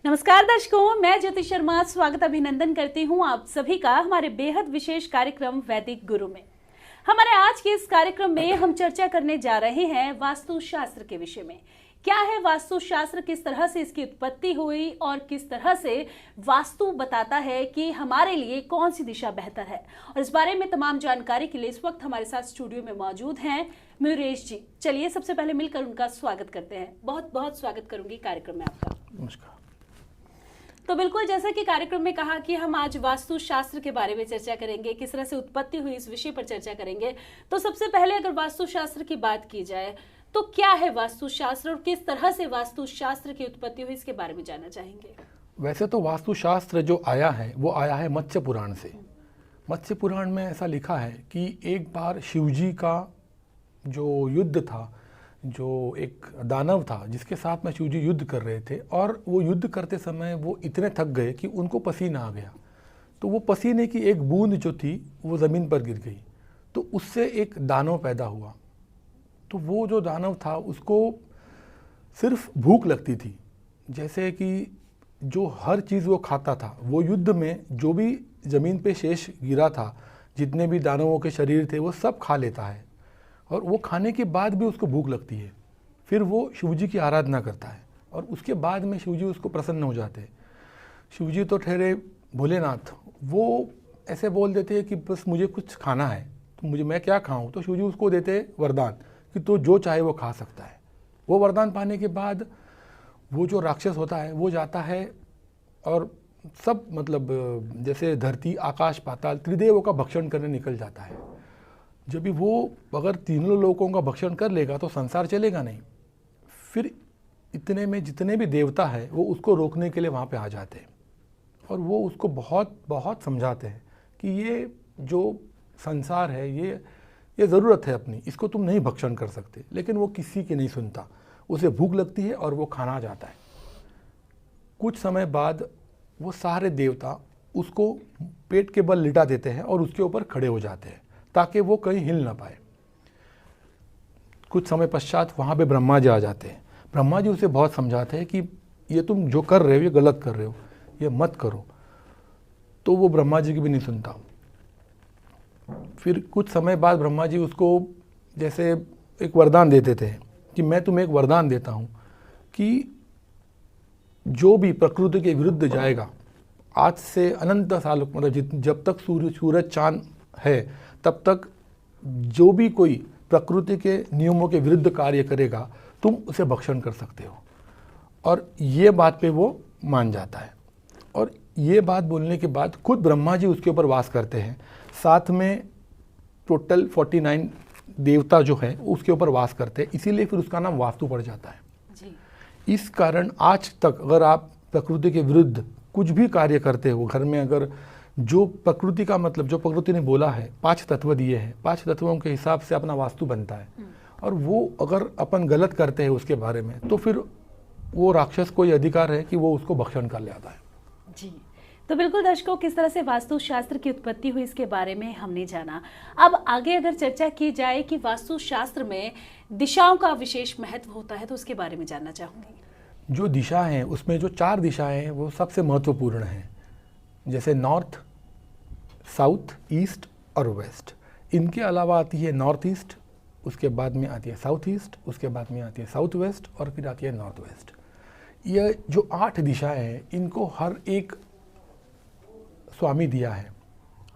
नमस्कार दर्शकों, मैं ज्योति शर्मा स्वागत अभिनंदन करती हूं आप सभी का हमारे बेहद विशेष कार्यक्रम वैदिक गुरु में। हमारे आज के इस कार्यक्रम में हम चर्चा करने जा रहे हैं वास्तु शास्त्र के विषय में। क्या है वास्तु शास्त्र, किस तरह से इसकी उत्पत्ति हुई और किस तरह से वास्तु बताता है कि हमारे लिए कौन सी दिशा बेहतर है। और इस बारे में तमाम जानकारी के लिए इस वक्त हमारे साथ स्टूडियो में मौजूद हैं मयूरेश जी। चलिए सबसे पहले मिलकर उनका स्वागत करते हैं। बहुत बहुत स्वागत करूंगी कार्यक्रम में आपका। नमस्कार। तो बिल्कुल जैसा कि कार्यक्रम में कहा कि हम आज वास्तु शास्त्र के बारे में चर्चा करेंगे, किस तरह से उत्पत्ति हुई इस विषय पर चर्चा करेंगे। तो सबसे पहले अगर वास्तु शास्त्र की बात की जाए तो क्या है वास्तु शास्त्र और किस तरह से वास्तु शास्त्र की उत्पत्ति हुई, इसके बारे में जानना चाहेंगे। वैसे तो वास्तु शास्त्र जो आया है वो आया है मत्स्य पुराण से। मत्स्य पुराण में ऐसा लिखा है कि एक बार शिवजी का जो युद्ध था, जो एक दानव था जिसके साथ में शिवजी युद्ध कर रहे थे, और वो युद्ध करते समय वो इतने थक गए कि उनको पसीना आ गया। तो वो पसीने की एक बूंद जो थी वो ज़मीन पर गिर गई, तो उससे एक दानव पैदा हुआ। तो वो जो दानव था उसको सिर्फ भूख लगती थी, जैसे कि जो हर चीज़ वो खाता था, वो युद्ध में जो भी ज़मीन पे शेष गिरा था, जितने भी दानवों के शरीर थे वो सब खा लेता है, और वो खाने के बाद भी उसको भूख लगती है। फिर वो शिवजी की आराधना करता है और उसके बाद में शिवजी उसको प्रसन्न हो जाते हैं। शिवजी तो ठहरे भोलेनाथ, वो ऐसे बोल देते हैं कि बस मुझे कुछ खाना है, तो मैं क्या खाऊं। तो शिवजी उसको देते हैं वरदान कि तो जो चाहे वो खा सकता है। वो वरदान पाने के बाद वो जो राक्षस होता है वो जाता है और सब मतलब जैसे धरती आकाश पाताल त्रिदेवों का भक्षण करने निकल जाता है। जब भी वो अगर तीनों लोगों का भक्षण कर लेगा तो संसार चलेगा नहीं। फिर इतने में जितने भी देवता है वो उसको रोकने के लिए वहाँ पे आ जाते हैं, और वो उसको बहुत बहुत समझाते हैं कि ये जो संसार है ये ज़रूरत है अपनी, इसको तुम नहीं भक्षण कर सकते। लेकिन वो किसी की नहीं सुनता, उसे भूख लगती है और वो खाना जाता है। कुछ समय बाद वो सारे देवता उसको पेट के बल लिटा देते हैं और उसके ऊपर खड़े हो जाते हैं ताकि वो कहीं हिल ना पाए। कुछ समय पश्चात वहाँ पे ब्रह्मा जी आ जाते हैं। ब्रह्मा जी उसे बहुत समझाते हैं कि ये तुम जो कर रहे हो ये गलत कर रहे हो, ये मत करो। तो वो ब्रह्मा जी की भी नहीं सुनता। फिर कुछ समय बाद ब्रह्मा जी उसको जैसे एक वरदान दे देते हैं कि मैं तुम्हें एक वरदान देता हूँ कि जो भी प्रकृति के विरुद्ध जाएगा, आज से अनंत साल मतलब जब तक सूरज चांद है तब तक जो भी कोई प्रकृति के नियमों के विरुद्ध कार्य करेगा तुम उसे भक्षण कर सकते हो। और ये बात पे वो मान जाता है, और ये बात बोलने के बाद खुद ब्रह्मा जी उसके ऊपर वास करते हैं। साथ में टोटल 49 देवता जो है उसके ऊपर वास करते हैं, इसीलिए फिर उसका नाम वास्तु पड़ जाता है जी। इस कारण आज तक अगर आप प्रकृति के विरुद्ध कुछ भी कार्य करते हो घर में, अगर जो प्रकृति का मतलब जो प्रकृति ने बोला है, 5 तत्व दिए हैं, 5 तत्वों के हिसाब से अपना वास्तु बनता है, और वो अगर अपन गलत करते हैं उसके बारे में तो फिर वो राक्षस को ये अधिकार है कि वो उसको भक्षण कर लेता है जी। तो बिल्कुल दर्शकों, किस तरह से वास्तु शास्त्र की उत्पत्ति हुई इसके बारे में हमने जाना। अब आगे अगर चर्चा की जाए कि वास्तु शास्त्र में दिशाओं का विशेष महत्व होता है तो उसके बारे में जानना चाहूंगी। जो दिशा है उसमें जो 4 दिशाएं हैं वो सबसे महत्वपूर्ण हैं, जैसे नॉर्थ, साउथ, ईस्ट और वेस्ट। इनके अलावा आती है नॉर्थ ईस्ट, उसके बाद में आती है साउथ ईस्ट, उसके बाद में आती है साउथ वेस्ट और फिर आती है नॉर्थ वेस्ट। ये जो 8 दिशाएं हैं इनको हर एक स्वामी दिया है,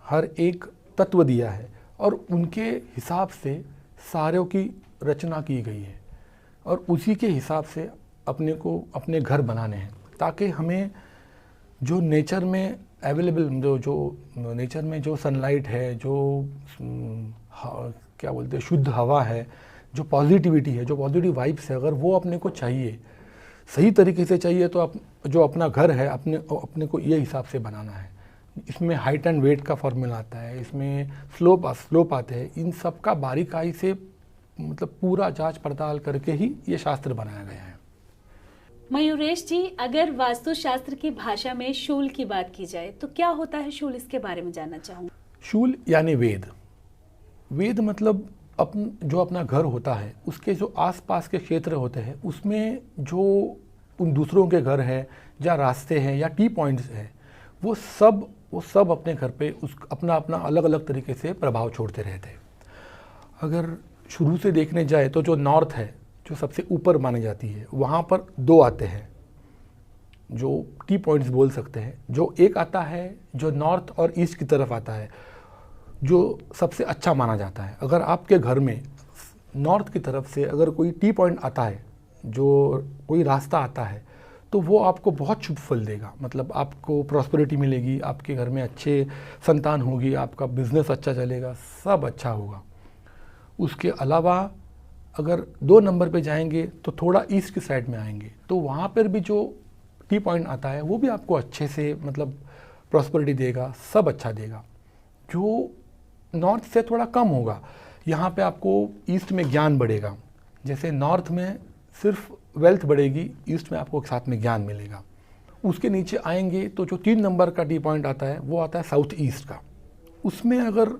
हर एक तत्व दिया है, और उनके हिसाब से सारों की रचना की गई है, और उसी के हिसाब से अपने को अपने घर बनाने हैं, ताकि हमें जो नेचर में अवेलेबल जो नेचर में जो सनलाइट है, जो क्या बोलते हैं शुद्ध हवा है, जो पॉजिटिविटी है, जो पॉजिटिव वाइब्स है, अगर वो अपने को चाहिए, सही तरीके से चाहिए, तो जो अपना घर है अपने को ये हिसाब से बनाना है। इसमें हाइट एंड वेट का फॉर्मूला आता है, इसमें स्लोप आते हैं। इन सब का बारीकाई से मतलब पूरा जांच पड़ताल करके ही ये शास्त्र बनाया गया है। मयूरेश जी, अगर वास्तु शास्त्र की भाषा में शूल की बात की जाए तो क्या होता है शूल, इसके बारे में जानना चाहूँगा। शूल यानी वेद। वेद मतलब जो अपना घर होता है उसके जो आसपास के क्षेत्र होते हैं उसमें जो उन दूसरों के घर है या रास्ते हैं या टी पॉइंट्स हैं, वो सब अपने घर पे उस अपना अपना अलग अलग तरीके से प्रभाव छोड़ते रहते हैं। अगर शुरू से देखने जाए तो जो नॉर्थ है, जो सबसे ऊपर मानी जाती है, वहाँ पर 2 आते हैं जो टी पॉइंट्स बोल सकते हैं। जो एक आता है जो नॉर्थ और ईस्ट की तरफ आता है, जो सबसे अच्छा माना जाता है। अगर आपके घर में नॉर्थ की तरफ से अगर कोई टी पॉइंट आता है, जो कोई रास्ता आता है, तो वो आपको बहुत शुभ फल देगा। मतलब आपको प्रॉस्पेरिटी मिलेगी, आपके घर में अच्छे संतान होगी, आपका बिजनेस अच्छा चलेगा, सब अच्छा होगा। उसके अलावा अगर 2 नंबर पे जाएंगे तो थोड़ा ईस्ट की साइड में आएंगे, तो वहाँ पर भी जो टी पॉइंट आता है वो भी आपको अच्छे से मतलब प्रॉस्पेरिटी देगा, सब अच्छा देगा। जो नॉर्थ से थोड़ा कम होगा, यहाँ पे आपको ईस्ट में ज्ञान बढ़ेगा। जैसे नॉर्थ में सिर्फ वेल्थ बढ़ेगी, ईस्ट में आपको साथ में ज्ञान मिलेगा। उसके नीचे आएंगे तो जो 3 नंबर का टी पॉइंट आता है वो आता है साउथ ईस्ट का। उसमें अगर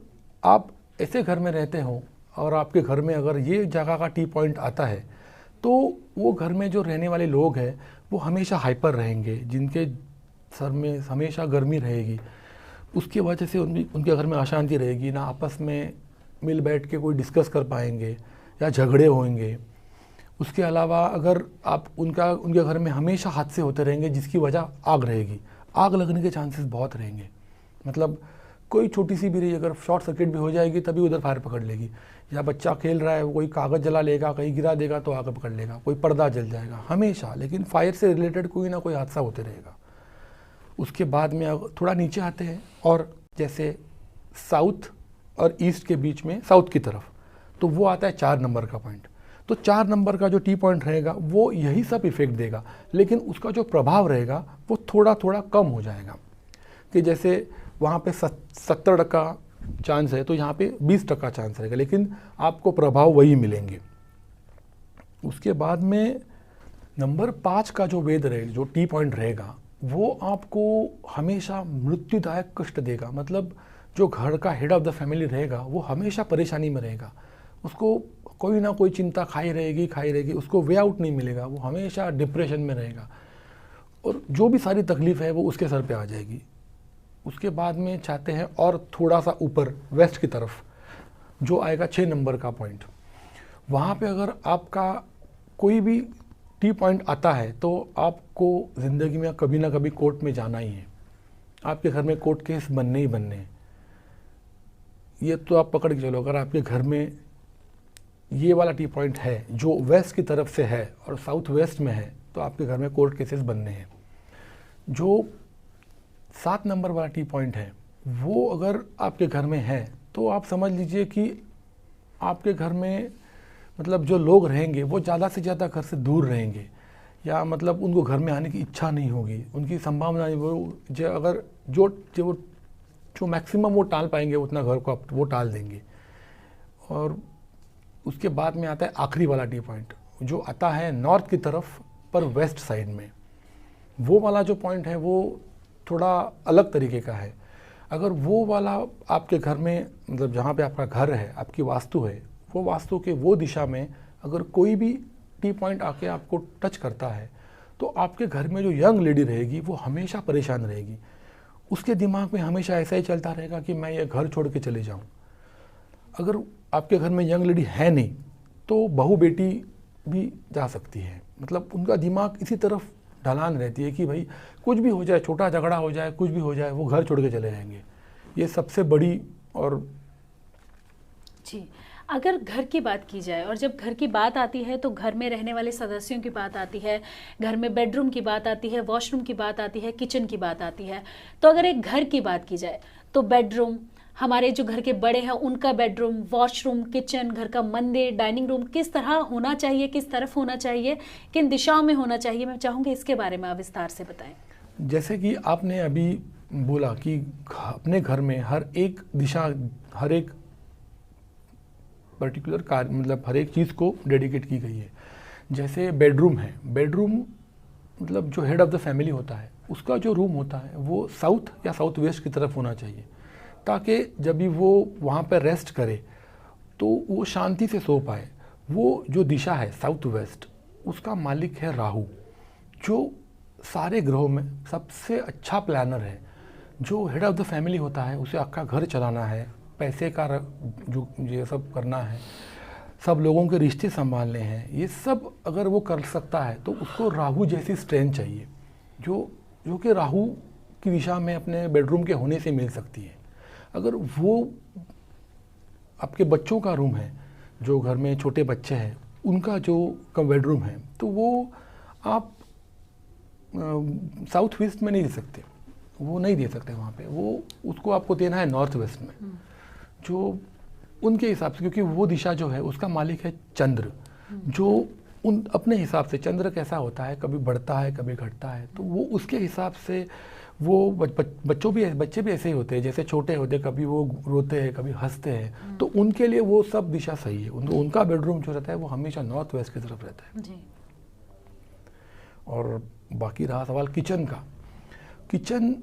आप ऐसे घर में रहते हो और आपके घर में अगर ये जगह का टी पॉइंट आता है, तो वो घर में जो रहने वाले लोग हैं वो हमेशा हाइपर रहेंगे, जिनके सर में हमेशा गर्मी रहेगी। उसकी वजह से उनके घर में अशांति रहेगी, ना आपस में मिल बैठ के कोई डिस्कस कर पाएंगे या झगड़े होंगे। उसके अलावा अगर आप उनके घर में हमेशा हादसे होते रहेंगे, जिसकी वजह आग रहेगी, आग लगने के चांसेस बहुत रहेंगे। मतलब कोई छोटी सी भी रही, अगर शॉर्ट सर्किट भी हो जाएगी तभी उधर फायर पकड़ लेगी, या बच्चा खेल रहा है वो कोई कागज़ जला लेगा, कहीं गिरा देगा तो आग पकड़ लेगा, कोई पर्दा जल जाएगा हमेशा। लेकिन फायर से रिलेटेड कोई ना कोई हादसा होते रहेगा। उसके बाद में थोड़ा नीचे आते हैं और जैसे साउथ और ईस्ट के बीच में साउथ की तरफ, तो वो आता है 4 नंबर का पॉइंट। तो 4 नंबर का जो टी पॉइंट रहेगा वो यही सब इफेक्ट देगा, लेकिन उसका जो प्रभाव रहेगा वो थोड़ा थोड़ा कम हो जाएगा। कि जैसे वहाँ पे 70% चांस है तो यहाँ पे 20% चांस रहेगा, लेकिन आपको प्रभाव वही मिलेंगे। उसके बाद में नंबर 5 का जो वेद रहेगा, जो टी पॉइंट रहेगा, वो आपको हमेशा मृत्युदायक कष्ट देगा। मतलब जो घर का हेड ऑफ द फैमिली रहेगा वो हमेशा परेशानी में रहेगा, उसको कोई ना कोई चिंता खाई रहेगी, उसको वे आउट नहीं मिलेगा, वो हमेशा डिप्रेशन में रहेगा और जो भी सारी तकलीफ है वो उसके सर पे आ जाएगी। उसके बाद में चाहते हैं और थोड़ा सा ऊपर वेस्ट की तरफ जो आएगा 6 नंबर का पॉइंट। वहाँ पे अगर आपका कोई भी टी पॉइंट आता है तो आपको ज़िंदगी में कभी ना कभी कोर्ट में जाना ही है, आपके घर में कोर्ट केस बनने ही बनने हैं। ये तो आप पकड़ के चलो, अगर आपके घर में ये वाला टी पॉइंट है जो वेस्ट की तरफ से है और साउथ वेस्ट में है, तो आपके घर में कोर्ट केसेस बनने हैं। जो 7 नंबर वाला टी पॉइंट है वो अगर आपके घर में है तो आप समझ लीजिए कि आपके घर में मतलब जो लोग रहेंगे वो ज़्यादा से ज़्यादा घर से दूर रहेंगे, या मतलब उनको घर में आने की इच्छा नहीं होगी, उनकी संभावना अगर जो मैक्सिमम वो टाल पाएंगे उतना घर को वो टाल देंगे। और उसके बाद में आता है आखिरी वाला टी पॉइंट जो आता है नॉर्थ की तरफ पर वेस्ट साइड में। वो वाला जो पॉइंट है वो थोड़ा अलग तरीके का है। अगर वो वाला आपके घर में मतलब जहाँ पे आपका घर है, आपकी वास्तु है, वो वास्तु के वो दिशा में अगर कोई भी टी पॉइंट आके आपको टच करता है तो आपके घर में जो यंग लेडी रहेगी वो हमेशा परेशान रहेगी। उसके दिमाग में हमेशा ऐसा ही चलता रहेगा कि मैं ये घर छोड़ के चले जाऊँ। अगर आपके घर में यंग लेडी है नहीं तो बहू बेटी भी जा सकती है, मतलब उनका दिमाग इसी तरफ ढलान रहती है कि भाई कुछ भी हो जाए, छोटा झगड़ा हो जाए, कुछ भी हो जाए, वो घर छोड़ के चले जाएंगे। ये सबसे बड़ी और जी, अगर घर की बात की जाए और जब घर की बात आती है तो घर में रहने वाले सदस्यों की बात आती है, घर में बेडरूम की बात आती है, वॉशरूम की बात आती है, किचन की बात आती है। तो अगर एक घर की बात की जाए तो बेडरूम, हमारे जो घर के बड़े हैं उनका बेडरूम, वॉशरूम, किचन, घर का मंदिर, डाइनिंग रूम किस तरह होना चाहिए, किस तरफ होना चाहिए, किन दिशाओं में होना चाहिए, मैं चाहूँगी इसके बारे में आप विस्तार से बताएं। जैसे कि आपने अभी बोला कि अपने घर में हर एक दिशा, हर एक पर्टिकुलर कार्य, मतलब हर एक चीज़ को डेडिकेट की गई है। जैसे बेडरूम है, बेडरूम मतलब जो हेड ऑफ द फैमिली होता है उसका जो रूम होता है वो साउथ या साउथ वेस्ट की तरफ होना चाहिए, ताकि जब भी वो वहाँ पर रेस्ट करे तो वो शांति से सो पाए। वो जो दिशा है साउथ वेस्ट, उसका मालिक है राहु। जो सारे ग्रहों में सबसे अच्छा प्लानर है, जो हेड ऑफ द फैमिली होता है, उसे आपका घर चलाना है, पैसे का जो ये सब करना है, सब लोगों के रिश्ते संभालने हैं, ये सब अगर वो कर सकता है तो उसको राहु जैसी स्ट्रेंथ चाहिए, जो कि राहु की दिशा में अपने बेडरूम के होने से मिल सकती है। अगर वो आपके बच्चों का रूम है, जो घर में छोटे बच्चे हैं उनका जो बेडरूम है, तो वो आप साउथ वेस्ट में नहीं दे सकते, वो नहीं दे सकते वहाँ पे, वो उसको आपको देना है नॉर्थ वेस्ट में, जो उनके हिसाब से, क्योंकि वो दिशा जो है उसका मालिक है चंद्र, जो उन अपने हिसाब से, चंद्र कैसा होता है, कभी बढ़ता है कभी घटता है, तो वो उसके हिसाब से वो बच्चे भी ऐसे ही होते हैं, जैसे छोटे होते हैं, कभी वो रोते हैं कभी हंसते हैं, तो उनके लिए वो सब दिशा सही है। उनका बेडरूम जो रहता है वो हमेशा नॉर्थ वेस्ट की तरफ रहता है जी। और बाकी रहा सवाल किचन का, किचन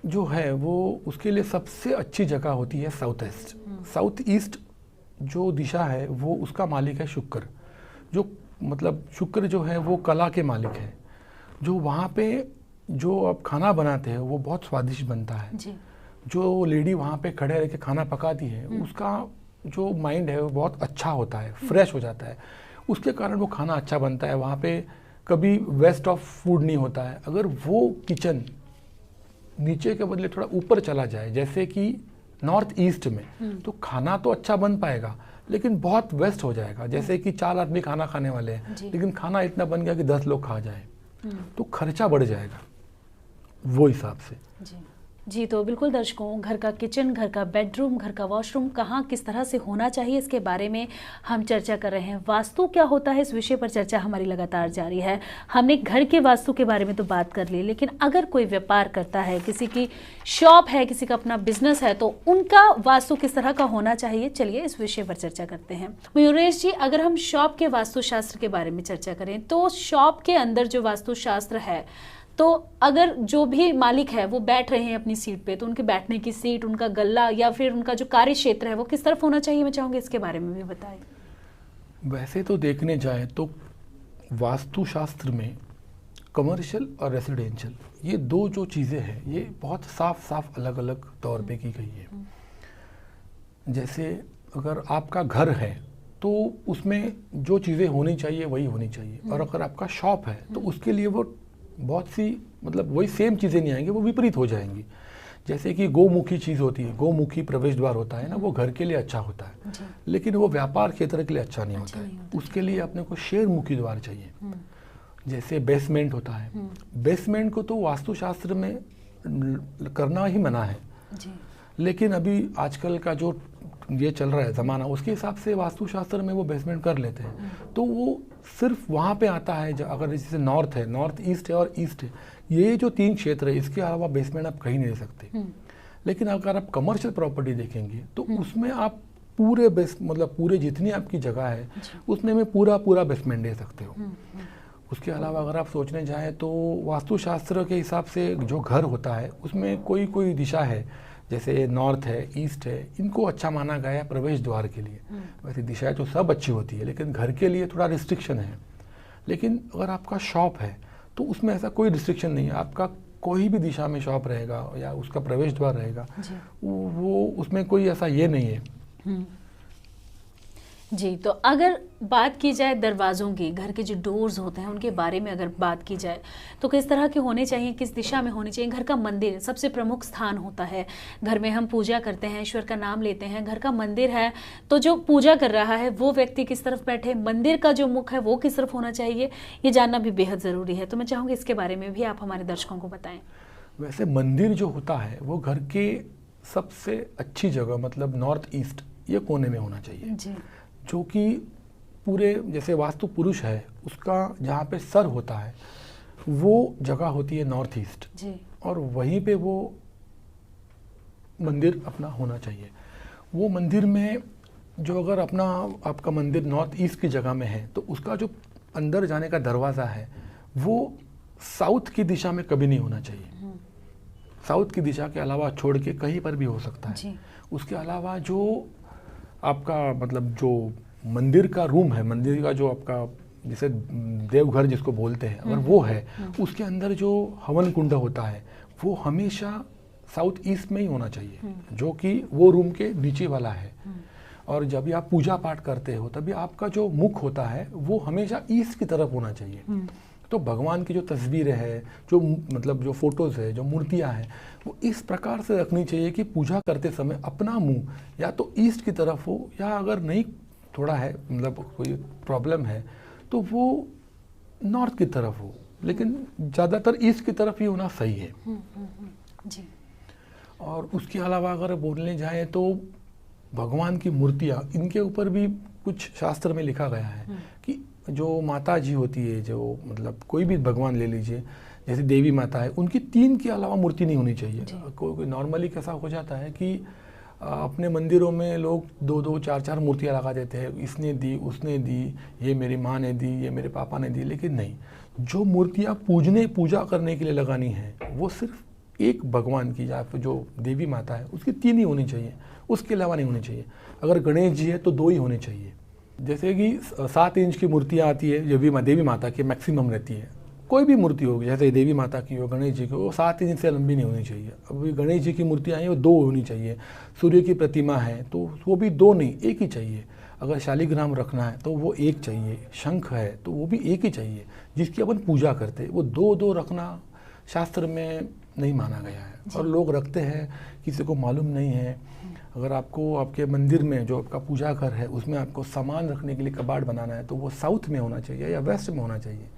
जो है वो उसके लिए सबसे अच्छी जगह होती है साउथ ईस्ट। साउथ ईस्ट जो दिशा है वो उसका मालिक है शुक्र, जो मतलब शुक्र जो है वो कला के मालिक है, जो वहाँ पे जो आप खाना बनाते हैं वो बहुत स्वादिष्ट बनता है जी। जो लेडी वहाँ पे खड़े रह के खाना पकाती है उसका जो माइंड है वो बहुत अच्छा होता है, फ्रेश हो जाता है, उसके कारण वो खाना अच्छा बनता है। वहाँ पे कभी वेस्ट ऑफ फूड नहीं होता है। अगर वो किचन नीचे के बदले थोड़ा ऊपर चला जाए, जैसे कि नॉर्थ ईस्ट में, तो खाना तो अच्छा बन पाएगा लेकिन बहुत वेस्ट हो जाएगा। जैसे कि 4 आदमी खाना खाने वाले हैं लेकिन खाना इतना बन गया कि 10 लोग खा जाए, तो खर्चा बढ़ जाएगा वो हिसाब से जी। तो बिल्कुल दर्शकों, घर का किचन, घर का बेडरूम, घर का वॉशरूम कहाँ किस तरह से होना चाहिए, इसके बारे में हम चर्चा कर रहे हैं। वास्तु क्या होता है, इस विषय पर चर्चा हमारी लगातार जारी है। हमने घर के वास्तु के बारे में तो बात कर ली, लेकिन अगर कोई व्यापार करता है, किसी की शॉप है, किसी का अपना बिजनेस है, तो उनका वास्तु किस तरह का होना चाहिए, चलिए इस विषय पर चर्चा करते हैं। मयूरेश जी, अगर हम शॉप के वास्तुशास्त्र के बारे में चर्चा करें तो शॉप के अंदर जो वास्तुशास्त्र है, तो अगर जो भी मालिक है वो बैठ रहे हैं अपनी सीट पे, तो उनके बैठने की सीट, उनका गल्ला या फिर उनका जो कार्य क्षेत्र है वो किस तरफ होना चाहिए, मैं चाहूँगी इसके बारे में भी बताएं। वैसे तो देखने जाए तो वास्तुशास्त्र में कमर्शियल और रेसिडेंशियल, ये दो जो चीज़ें हैं ये बहुत साफ साफ अलग अलग तौर पे की गई है। जैसे अगर आपका घर है तो उसमें जो चीज़ें होनी चाहिए वही होनी चाहिए, और अगर आपका शॉप है तो उसके लिए वो बहुत सी मतलब वही सेम चीज़ें नहीं आएंगी, वो विपरीत हो जाएंगी। जैसे कि गोमुखी चीज़ होती है, गोमुखी प्रवेश द्वार होता है ना, वो घर के लिए अच्छा होता है लेकिन वो व्यापार क्षेत्र के लिए अच्छा नहीं होता है। उसके लिए अपने को शेरमुखी द्वार चाहिए। जैसे बेसमेंट होता है, बेसमेंट को तो वास्तुशास्त्र में करना ही मना है, लेकिन अभी आजकल का जो ये चल रहा है ज़माना, उसके हिसाब से वास्तुशास्त्र में वो बेसमेंट कर लेते हैं। तो वो सिर्फ वहाँ पे आता है अगर जैसे नॉर्थ है, नॉर्थ ईस्ट है और ईस्ट है, ये जो 3 क्षेत्र है, इसके अलावा बेसमेंट आप कहीं नहीं दे सकते। लेकिन अगर आप कमर्शियल प्रॉपर्टी देखेंगे तो उसमें आप पूरे मतलब पूरे जितनी आपकी जगह है उसमें में पूरा बेसमेंट दे सकते हो। उसके अलावा अगर आप सोचने जाएँ तो वास्तुशास्त्र के हिसाब से जो घर होता है उसमें कोई दिशा है, जैसे नॉर्थ है, ईस्ट है, इनको अच्छा माना गया है प्रवेश द्वार के लिए। वैसे दिशाएं तो सब अच्छी होती है लेकिन घर के लिए थोड़ा रिस्ट्रिक्शन है। लेकिन अगर आपका शॉप है तो उसमें ऐसा कोई रिस्ट्रिक्शन नहीं है, आपका कोई भी दिशा में शॉप रहेगा या उसका प्रवेश द्वार रहेगा, वो उसमें कोई ऐसा ये नहीं है जी। तो अगर बात की जाए दरवाज़ों की, घर के जो डोर्स होते हैं उनके बारे में अगर बात की जाए तो किस तरह के होने चाहिए, किस दिशा में होने चाहिए। घर का मंदिर सबसे प्रमुख स्थान होता है, घर में हम पूजा करते हैं, ईश्वर का नाम लेते हैं, घर का मंदिर है तो जो पूजा कर रहा है वो व्यक्ति किस तरफ बैठे, मंदिर का जो मुख है वो किस तरफ होना चाहिए, ये जानना भी बेहद ज़रूरी है। तो मैं चाहूँगी इसके बारे में भी आप हमारे दर्शकों को बताएं। वैसे मंदिर जो होता है वो घर के सबसे अच्छी जगह मतलब नॉर्थ ईस्ट ये कोने में होना चाहिए जी। जो कि पूरे जैसे वास्तु पुरुष है उसका जहाँ पे सर होता है वो जगह होती है नॉर्थ ईस्ट जी। और वहीं पे वो मंदिर अपना होना चाहिए। वो मंदिर में जो अगर आपका मंदिर नॉर्थ ईस्ट की जगह में है तो उसका जो अंदर जाने का दरवाज़ा है वो साउथ की दिशा में कभी नहीं होना चाहिए। साउथ की दिशा के अलावा छोड़ के कहीं पर भी हो सकता है जी। उसके अलावा जो आपका मतलब जो मंदिर का रूम है, मंदिर का जो आपका जैसे देवघर जिसको बोलते हैं, अगर वो है, उसके अंदर जो हवन कुंड होता है वो हमेशा साउथ ईस्ट में ही होना चाहिए, जो कि वो रूम के नीचे वाला है। और जब भी आप पूजा पाठ करते हो तभी आपका जो मुख होता है वो हमेशा ईस्ट की तरफ होना चाहिए। तो भगवान की जो तस्वीरें है, जो मतलब जो फोटोज़ है, जो मूर्तियाँ हैं, वो इस प्रकार से रखनी चाहिए कि पूजा करते समय अपना मुंह या तो ईस्ट की तरफ हो, या अगर नहीं थोड़ा है मतलब कोई प्रॉब्लम है तो वो नॉर्थ की तरफ हो, लेकिन ज़्यादातर ईस्ट की तरफ ही होना सही है। जी। और उसके अलावा अगर बोलने जाए तो भगवान की मूर्तियाँ, इनके ऊपर भी कुछ शास्त्र में लिखा गया है कि जो माता जी होती है, जो मतलब कोई भी भगवान ले लीजिए, जैसे देवी माता है, उनकी 3 के अलावा मूर्ति नहीं होनी चाहिए। कोई नॉर्मली कैसा हो जाता है कि अपने मंदिरों में लोग 2-2, 4-4 मूर्तियाँ लगा देते हैं, इसने दी, उसने दी, ये मेरी माँ ने दी, ये मेरे पापा ने दी। लेकिन नहीं, जो मूर्तियाँ पूजा करने के लिए लगानी है वो सिर्फ एक भगवान की, या फिर जो देवी माता है उसकी 3 ही होनी चाहिए, उसके अलावा नहीं होनी चाहिए। अगर गणेश जी है तो 2 ही होने चाहिए। जैसे कि 7 इंच की मूर्तियाँ आती है, जो भी देवी माता की मैक्सिमम रहती है, कोई भी मूर्ति होगी, जैसे देवी माता की हो, गणेश जी की, वो 7 इंच से लंबी नहीं होनी चाहिए। अभी गणेश जी की मूर्तियाँ हैं वो 2 होनी चाहिए। सूर्य की प्रतिमा है तो वो भी 2 नहीं, 1 ही चाहिए। अगर शालिग्राम रखना है तो वो 1 चाहिए। शंख है तो वो भी 1 ही चाहिए, जिसकी अपन पूजा करते हैं। वो 2-2 रखना शास्त्र में नहीं माना गया है, और लोग रखते हैं, किसी को मालूम नहीं है। अगर आपको आपके मंदिर में जो आपका पूजा घर है उसमें आपको सामान रखने के लिए कबाड़ बनाना है तो वो साउथ में होना चाहिए या वेस्ट में होना चाहिए।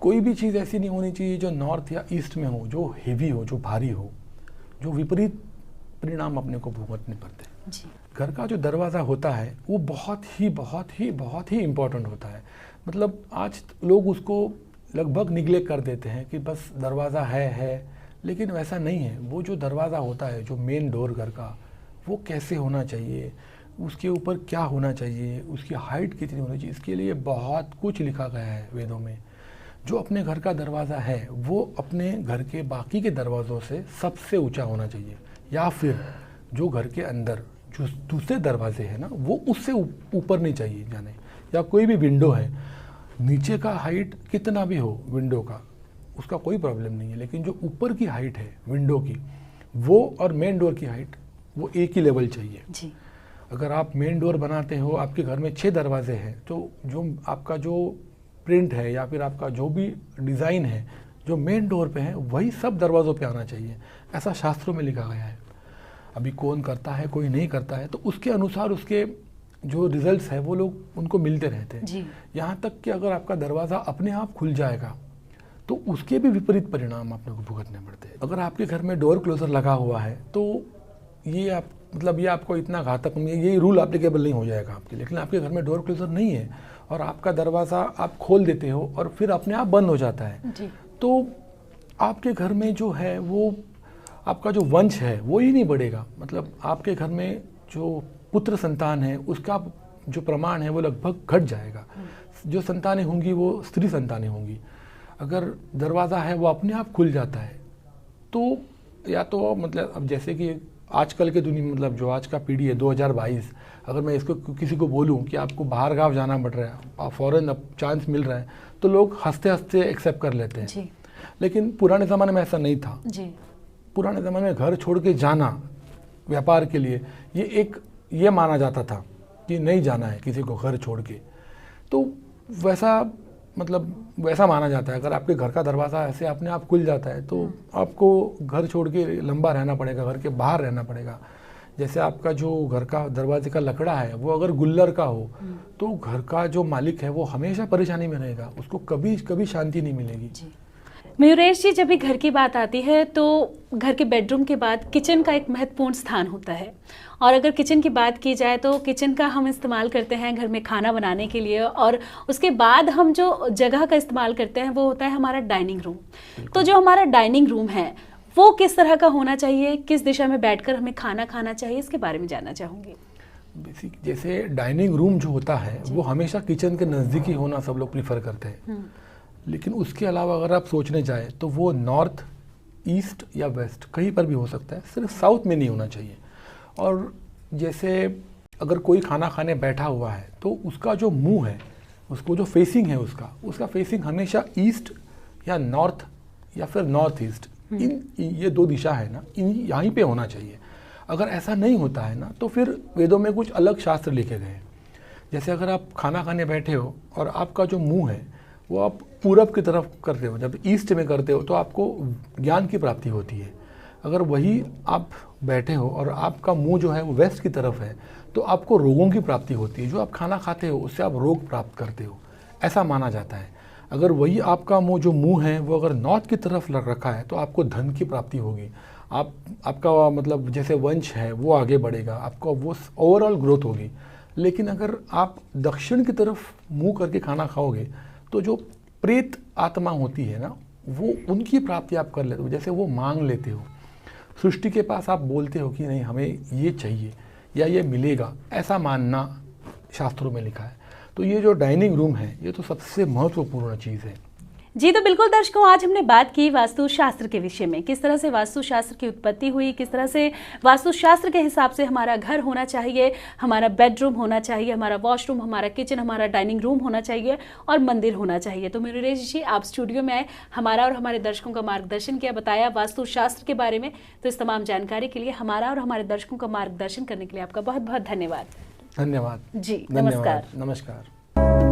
कोई भी चीज़ ऐसी नहीं होनी चाहिए जो नॉर्थ या ईस्ट में हो, जो हेवी हो, जो भारी हो, जो विपरीत परिणाम अपने को भुगतने पड़ते हैं। घर का जो दरवाज़ा होता है वो बहुत ही इम्पोर्टेंट होता है। मतलब आज लोग उसको लगभग निगलेक्ट कर देते हैं कि बस दरवाज़ा है, लेकिन वैसा नहीं है। वो जो दरवाज़ा होता है, जो मेन डोर घर का, वो कैसे होना चाहिए, उसके ऊपर क्या होना चाहिए, उसकी हाइट कितनी होनी चाहिए, इसके लिए बहुत कुछ लिखा गया है वेदों में। जो अपने घर का दरवाज़ा है वो अपने घर के बाकी के दरवाज़ों से सबसे ऊंचा होना चाहिए, या फिर जो घर के अंदर जो दूसरे दरवाजे हैं ना वो उससे ऊपर नहीं चाहिए जाने। या कोई भी विंडो है, नीचे का हाइट कितना भी हो विंडो का, उसका कोई प्रॉब्लम नहीं है, लेकिन जो ऊपर की हाइट है विंडो की, वो और मेन डोर की हाइट वो एक ही लेवल चाहिए जी। अगर आप मेन डोर बनाते हो, आपके घर में 6 दरवाजे हैं, तो जो आपका जो प्रिंट है या फिर आपका जो भी डिज़ाइन है जो मेन डोर पे है वही सब दरवाज़ों पे आना चाहिए, ऐसा शास्त्रों में लिखा गया है। अभी कौन करता है कोई नहीं करता है, तो उसके अनुसार उसके जो रिजल्ट्स है वो लोग उनको मिलते रहते हैं। यहाँ तक कि अगर आपका दरवाज़ा अपने आप खुल जाएगा तो उसके भी विपरीत परिणाम आपने को भुगतने पड़ते हैं। अगर आपके घर में डोर क्लोजर लगा हुआ है तो ये आप मतलब ये आपको इतना घातक नहीं है, ये रूल एप्लीकेबल नहीं हो जाएगा आपके। लेकिन आपके घर में डोर क्लोजर नहीं है और आपका दरवाज़ा आप खोल देते हो और फिर अपने आप बंद हो जाता है जी। तो आपके घर में जो है वो आपका जो वंश है वो ही नहीं बढ़ेगा। मतलब आपके घर में जो पुत्र संतान है उसका जो प्रमाण है वो लगभग घट जाएगा। जो संतानें होंगी वो स्त्री संतानें होंगी। अगर दरवाज़ा है वो अपने आप खुल जाता है तो या तो मतलब अब जैसे कि आजकल के दुनिया मतलब जो आज का पीढ़ी है 2022, अगर मैं इसको किसी को बोलूं कि आपको बाहर गाँव जाना पड़ रहा है, फ़ौरन अब चांस मिल रहा है, तो लोग हंसते हंसते एक्सेप्ट कर लेते हैं जी। लेकिन पुराने ज़माने में ऐसा नहीं था जी। पुराने ज़माने में घर छोड़ के जाना व्यापार के लिए ये माना जाता था कि नहीं जाना है किसी को घर छोड़ के, तो वैसा माना जाता है। अगर आपके घर का दरवाज़ा ऐसे अपने आप खुल जाता है तो आपको घर छोड़ के लंबा रहना पड़ेगा, घर के बाहर रहना पड़ेगा। जैसे आपका जो घर का दरवाजे का लकड़ा है वो अगर गुल्लर का हो तो घर का जो मालिक है वो हमेशा परेशानी में रहेगा, उसको कभी शांति नहीं मिलेगी। मयूरेश जी, जब भी घर की बात आती है तो घर के बेडरूम के बाद किचन का एक महत्वपूर्ण स्थान होता है। और अगर किचन की बात की जाए तो किचन का हम इस्तेमाल करते हैं घर में खाना बनाने के लिए, और उसके बाद हम जो जगह का इस्तेमाल करते हैं वो होता है हमारा डाइनिंग रूम। तो जो हमारा डाइनिंग रूम है वो किस तरह का होना चाहिए, किस दिशा में बैठकर हमें खाना खाना चाहिए, इसके बारे में जानना चाहूँगी। बेसिक जैसे डाइनिंग रूम जो होता है वो हमेशा किचन के नज़दीक ही होना सब लोग प्रीफर करते हैं। लेकिन उसके अलावा अगर आप सोचने जाए तो वो नॉर्थ, ईस्ट या वेस्ट कहीं पर भी हो सकता है, सिर्फ साउथ में नहीं होना चाहिए। और जैसे अगर कोई खाना खाने बैठा हुआ है तो उसका जो मुंह है उसको जो फेसिंग है उसका फेसिंग हमेशा ईस्ट या नॉर्थ या फिर नॉर्थ ईस्ट, ये 2 दिशा है ना, यहीं पे होना चाहिए। अगर ऐसा नहीं होता है ना तो फिर वेदों में कुछ अलग शास्त्र लिखे गए हैं। जैसे अगर आप खाना खाने बैठे हो और आपका जो मुंह है वो आप पूरब की तरफ करते हो, जब ईस्ट में करते हो तो आपको ज्ञान की प्राप्ति होती है। अगर वही आप बैठे हो और आपका मुंह जो है वो वेस्ट की तरफ है तो आपको रोगों की प्राप्ति होती है। जो आप खाना खाते हो उससे आप रोग प्राप्त करते हो, ऐसा माना जाता है। अगर वही आपका मुंह है वो अगर नॉर्थ की तरफ रखा है तो आपको धन की प्राप्ति होगी, आपका मतलब जैसे वंश है वो आगे बढ़ेगा, आपका वो ओवरऑल ग्रोथ होगी। लेकिन अगर आप दक्षिण की तरफ मुंह करके खाना खाओगे तो जो प्रेत आत्मा होती है ना, वो उनकी प्राप्ति आप कर लेते हो। जैसे वो मांग लेते हो, सृष्टि के पास आप बोलते हो कि नहीं हमें ये चाहिए या ये मिलेगा, ऐसा मानना शास्त्रों में लिखा है। तो ये जो डाइनिंग रूम है ये तो सबसे महत्वपूर्ण चीज़ है। जी, तो बिल्कुल दर्शकों, आज हमने बात की वास्तुशास्त्र के विषय में, किस तरह से वास्तुशास्त्र की उत्पत्ति हुई, किस तरह से वास्तुशास्त्र के हिसाब से हमारा घर होना चाहिए, हमारा बेडरूम होना चाहिए, हमारा वॉशरूम, हमारा किचन, हमारा डाइनिंग रूम होना चाहिए और मंदिर होना चाहिए। तो मयूरेश जी, आप स्टूडियो में आए, हमारा और हमारे दर्शकों का मार्गदर्शन किया, बताया वास्तुशास्त्र के बारे में। तो इस तमाम जानकारी के लिए, हमारा और हमारे दर्शकों का मार्गदर्शन करने के लिए आपका बहुत बहुत धन्यवाद। धन्यवाद जी, नमस्कार। नमस्कार।